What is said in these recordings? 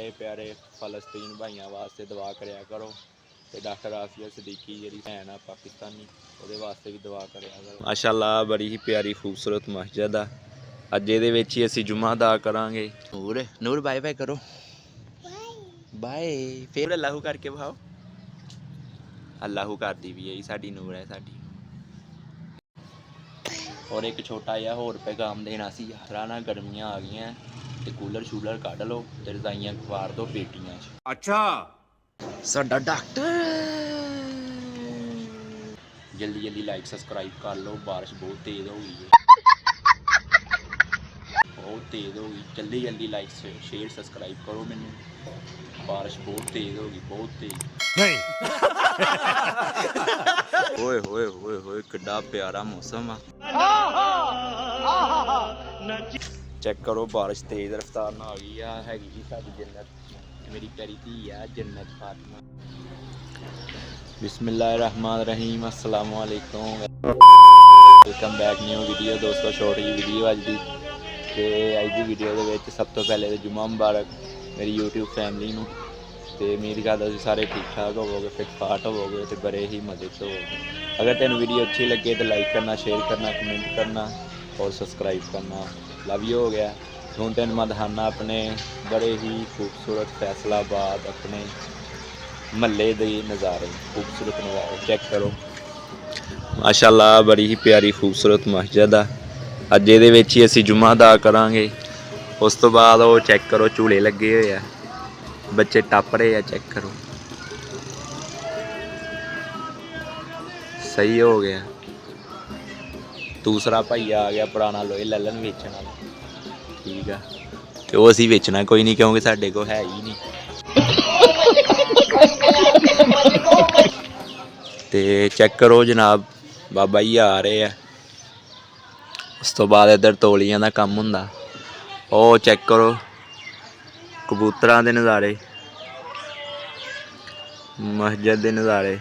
प्यारे प्यारे फलस्तीन भाइयों वास्ते दुआ करया करो ते डॉक्टर आफिया सदीकी जी भैन आ पाकिस्तानी ਉਹਦੇ वास्ते भी दुआ करया करो। माशाअल्लाह बड़ी ही प्यारी खूबसूरत मस्जिद आ। अज ये ही असी जुम्मा अदा करांगे। नूर नूर बाय बाय करो, बाय फिर अल्लाहू करके भाओ। अल्लाहू कर दी भी है साडी नूर है साडी। और एक छोटा जिहा होर पैगाम देना सी यार ना, गर्मियां आ गई ते कूलर शूलर कढ़ लो ते रजाइयां खवार दो पेटियां च। अच्छा साडा डॉक्टर जल्दी जल्दी लाइक सब्सक्राइब कर लो, बारिश बहुत तेज़ हो गई है, बहुत तेज़ हो गई। जल्दी जल्दी लाइक शेयर सब्सक्राइब करो मैनू, बारिश बहुत तेज़ हो गई, बहुत तेज़। ओए होए होए होए किड्डा प्यारा मौसम आ। चेक करो बारिश तेज़ रफ्तार ना आ गई हैगी जी साडी जन्नत, मेरी प्यारी धी आ जन्नत फातिमा। बिस्मिल्लाहिर्रहमानिर्रहीम, अस्सलाम वालेकुम, वेलकम बैक न्यू वीडियो दोस्तों। छोटी जी वीडियो अज दी ते अज दी वीडियो दे विच सब तो पहले तो जुम्मा मुबारक मेरी यूट्यूब फैमिली नूं ते उम्मीद करदा तुसीं सारे ठीक ठाक होवोगे, फिट फाट होवोगे ते बड़े ही मजे च होवोगे। अगर तेनों वीडियो अच्छी लगे तो लाइक करना, शेयर करना, कमेंट करना और सब्सक्राइब करना। लव यू हो गया। हूँ तेन मैं दिखाना अपने बड़े ही खूबसूरत फैसलाबाद अपने महल्ले के नज़ारे, खूबसूरत नज़ारे चेक करो। माशाअल्लाह बड़ी ही प्यारी खूबसूरत मस्जिद आ। अज ये ही असी जुम्मा अदा करांगे। उस तो बाद वो चेक करो झूले लगे हुए आ, बच्चे टप रहे हैं, चेक करो सही हो गया। दूसरा भाईया आ गया पुराना लोहे ललन वेचण वाला, ठीक है तो वो असी बेचना कोई नहीं क्योंकि साडे कोल है ही नहीं। ते चेक करो जनाब बाबा जी आ रहे हैं। उस तो बाद इधर तौलियां का कम हुंदा। ओ चेक करो कबूतरां दे नज़ारे, मस्जिद दे नज़ारे।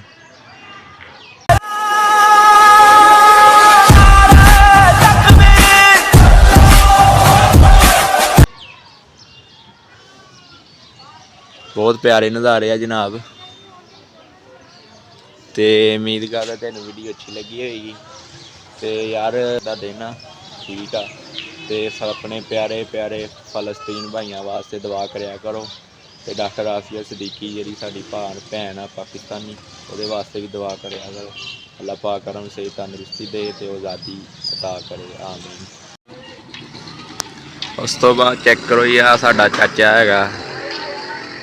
बहुत प्यारे नज़ारे आ जनाब। तो उम्मीद करदा तेन वीडियो अच्छी लगी होगी तो यार दा देना ठीक आ। तो अपने प्यारे प्यारे फलस्तीन भाइयों वास्ते दुआ करया करो तो डॉक्टर आफिया सदीकी जी साडी भैन आ पाकिस्तानी ਉਹਦੇ वास्ते भी दुआ करया करो। अल्लाह पाक करम से तंदुरुस्ती दे तो आज़ादी अता करे, आमीन। उस तो बाद चेक करो जी आ साडा चाचा हैगा,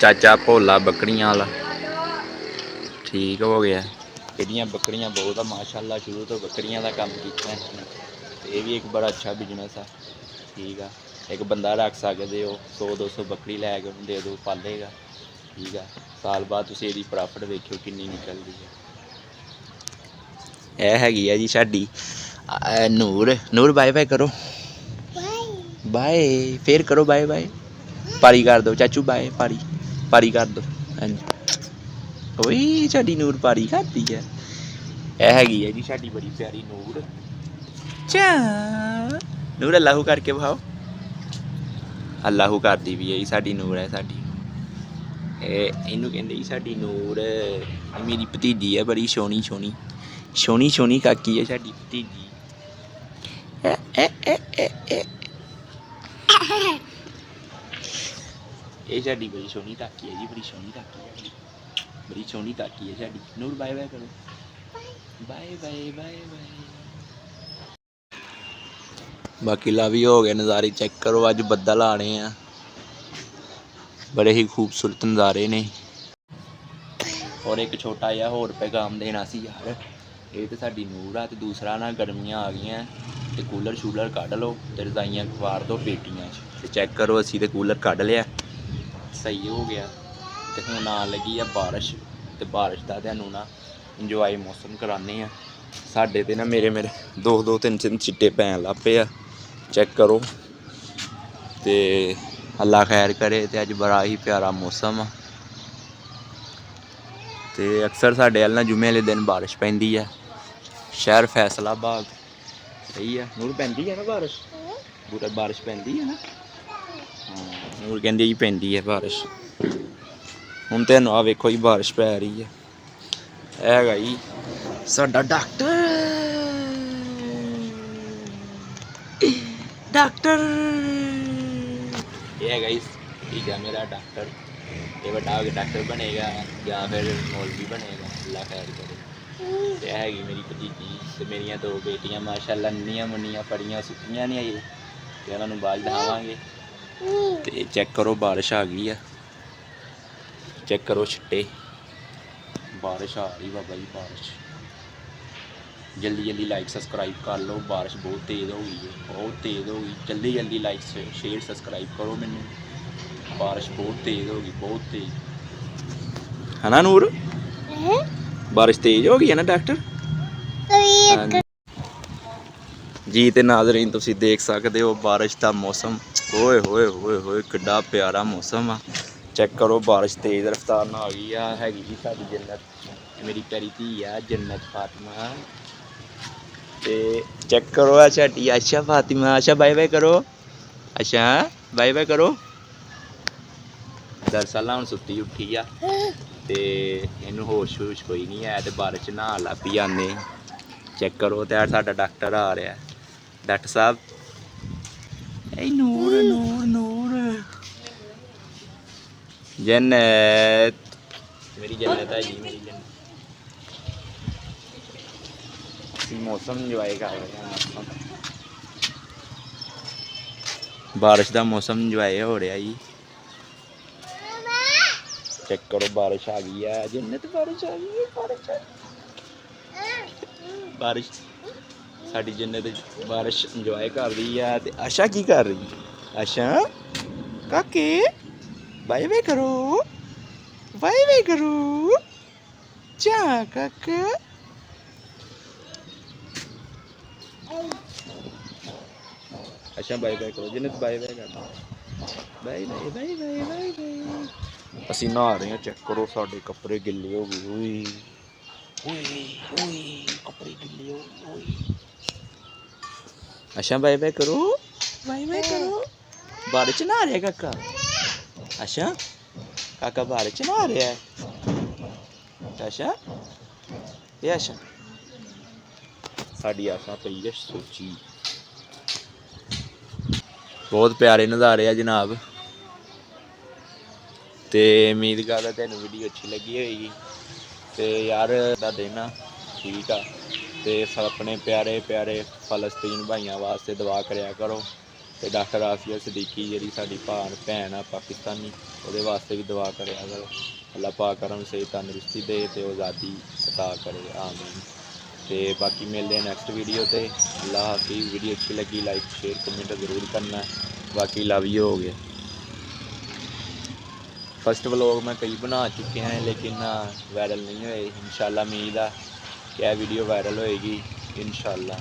चाचा भोला बकरियां वाला, ठीक हो गया। ਇਹਦੀਆਂ बकरियां बहुत आ माशाअल्लाह, शुरू तो बकरियां का काम किया ये भी एक बड़ा अच्छा बिजनेस है, ठीक है। एक बंदा रख सकते हो, 100-200 बकरी लैके उन्हें दे दो पालेगा, ठीक है। साल बाद तुम इसकी प्रॉफिट देखियो कितनी निकलती है। यह हैगी है जी साडी नूर। नूर बाय बाय करो, बाय फिर करो बाय बाय, पारी कर दो चाचू, बाय पारी पारी कर दो। हाँ जी ओए साडी नूर पारी करती है। यह हैगी है जी साडी बड़ी प्यारी नूर। चा नूर अल्लाहू करके भाओ। अल्लाहू कर दी भी है साडी नूर है साडी। इनू कहते जी साडी नूर, मेरी भतीजी है बड़ी सोहनी सोहनी सोहनी सोहनी काकी है साडी भतीजी। ये साडी बड़ी सोहनी काकी है जी, बड़ी सोहनी काकी है, बड़ी सोहनी काकी है साडी। नूर बाय बाय करो, बाय बाय बाय बाय। बाकी लव ही हो गए। नज़ारे चेक करो, अज बदल आने हैं, बड़े ही खूबसूरत नज़ारे ने। और एक छोटा जिहा होर पैगाम देना सी यार, ये तो साडी नूर आ। तो दूसरा ना गर्मियां आ गई तो कूलर शूलर कढ़ लो तो रजाइयां खवार दो पेटियां च। तो चेक करो असी तो कूलर कढ़ लिया, सही हो गया। तो हुण आन लगी है बारिश, तो बारिश का तुहानूं ना इंजॉय मौसम कराने हैं। साडे ते ना मेरे 2-3 छिट्टे पैन लग पे आ, चेक करो। तो अल्लाह खैर करे तो अज बड़ा ही प्यारा मौसम आ। तो अक्सर साढ़े अल ना जुम्मे वाले दिन बारिश पैंदी है। शहर फैसलाबाद सही है। नूर पैंदी है ना बारिश, पूरा बारिश पैंदी है ना। हाँ नूर कहती जी पैंदी है बारिश। ਹੁਣ ਤੁਹਾਨੂੰ ਆ ਵੇਖੋ ਜੀ ਬਾਰਿਸ਼ ਪੈ ਰਹੀ ਹੈ। ਇਹ ਹੈਗਾ ਜੀ ਸਾਡਾ ਡਾਕਟਰ ਇਹ ਹੈਗਾ ਜੀ ਠੀਕ ਹੈ ਮੇਰਾ ਡਾਕਟਰ। ਇਹ ਵੱਡਾ ਹੋ ਕੇ ਡਾਕਟਰ ਬਣੇਗਾ ਜਾਂ ਫਿਰ ਮੌਲਵੀ ਬਣੇਗਾ, ਅੱਲਾ ਖੈਰ ਕਰੇ। ਤੇ ਇਹ ਹੈਗੀ ਮੇਰੀ ਭਤੀਜੀ ਤੇ ਮੇਰੀਆਂ 2 ਬੇਟੀਆਂ ਮਾਸ਼ਾਅੱਲਾ ਨੰਨੀਆਂ ਮੁੰਨੀਆਂ ਪੜੀਆਂ ਸੁੱਕੀਆਂ ਨਹੀਂ ਆਈ ਤੇ ਉਹਨਾਂ ਨੂੰ ਬਾਅਦ ਦਿਖਾਵਾਂਗੇ। ਤੇ ਚੈੱਕ ਕਰੋ ਬਾਰਿਸ਼ ਆ ਗਈ ਆ, ਚੈੱਕ ਕਰੋ ਛਿੱਟੇ, ਬਾਰਿਸ਼ ਆ ਰਹੀ ਬਾਬਾ ਜੀ ਬਾਰਿਸ਼। जल्दी जल्दी लाइक सब्सक्राइब कर लो, बारिश बहुत तेज़ हो गई है, बहुत तेज़ हो गई। जल्दी जल्दी लाइक शेयर सब्सक्राइब करो मैनू, बारिश बहुत तेज़ हो गई, बहुत तेज़ है ना नूर? बारिश तेज़ हो गई है ना डॉक्टर? हाँ जी। तो नाज़रीन तुसीं देख सकते हो बारिश का मौसम, ओए होए होए होए किड्डा प्यारा मौसम आ। चेक करो बारिश तेज़ रफ्तार नाल आ गई आ। हैगी जी साडी जन्नत, मेरी प्यारी धी आ जन्नत फातिमा। ते चेक करो साडी आशा फातिमा। आशा बाय बाय करो, आशा बाय बाय करो। दरअसल हुण सुत्ती उठी आ ते इनू होश होश कोई नहीं है ते बारिश च नहान लग पई आने। चेक करो ते साडा डॉक्टर आ रहा है, डॉक्टर साहब। ए नूर नूर नूर जन्नत, मेरी जन्नत है जी, मेरी जन्नत। मौसम इंजॉय कर रहे हैं, मौसम बारिश का मौसम इंजॉय हो रहा जी। चेक करो बारिश आ गई है जन्नत, बारिश आ गई है, बारिश आ गई। बारिश साडी जन्नत बारिश इंजॉय कर रही है। ते आशा की कर रही है? आशा काके बाय बाय करो, बाय बाय करो जा काका। अच्छा बाय बाय करो जन्नत, बाय बाय कर, bye bye bye bye bye bye. असी नहा रहे हैं, चेक करो साढ़े कपड़े गिले हो गए। ओए ओए ओए कपड़े गिले हो गए ओए। अच्छा बाय बाय करो, बाय बाय करो। बारिश च नहा रहा है काका? अच्छा काका बारिश च नहा रहा है? अच्छा ये अच्छा साड़ी आशा पई है सोची। बहुत प्यारे नज़ारे आ जनाब। तो उम्मीद करदा तैनूं वीडियो अच्छी लगी होएगी। तो यार दा दिन ठीक आ ते अपने प्यारे प्यारे फलस्तीन भाइयों वास्ते दुआ करया करो। तो डॉक्टर आफिया सदीकी जी साडी भैन आ पाकिस्तानी, वो वास्ते भी दुआ करया करो। अल्लाह पाक करम से तंदुरुस्ती दे ते आज़ादी अता करे, आमीन। तो बाकी मिलते हैं नैक्सट वीडियो ते। अल्लाह हाफिज़। वीडियो अच्छी लगी लाइक शेयर कमेंट ज़रूर करना। बाकी लव यू हो गया। फर्स्ट व्लॉग मैं कई बना चुके हैं लेकिन वायरल नहीं हुए। इंशाल्लाह उम्मीद है कि यह वीडियो वायरल होएगी इंशाल्लाह।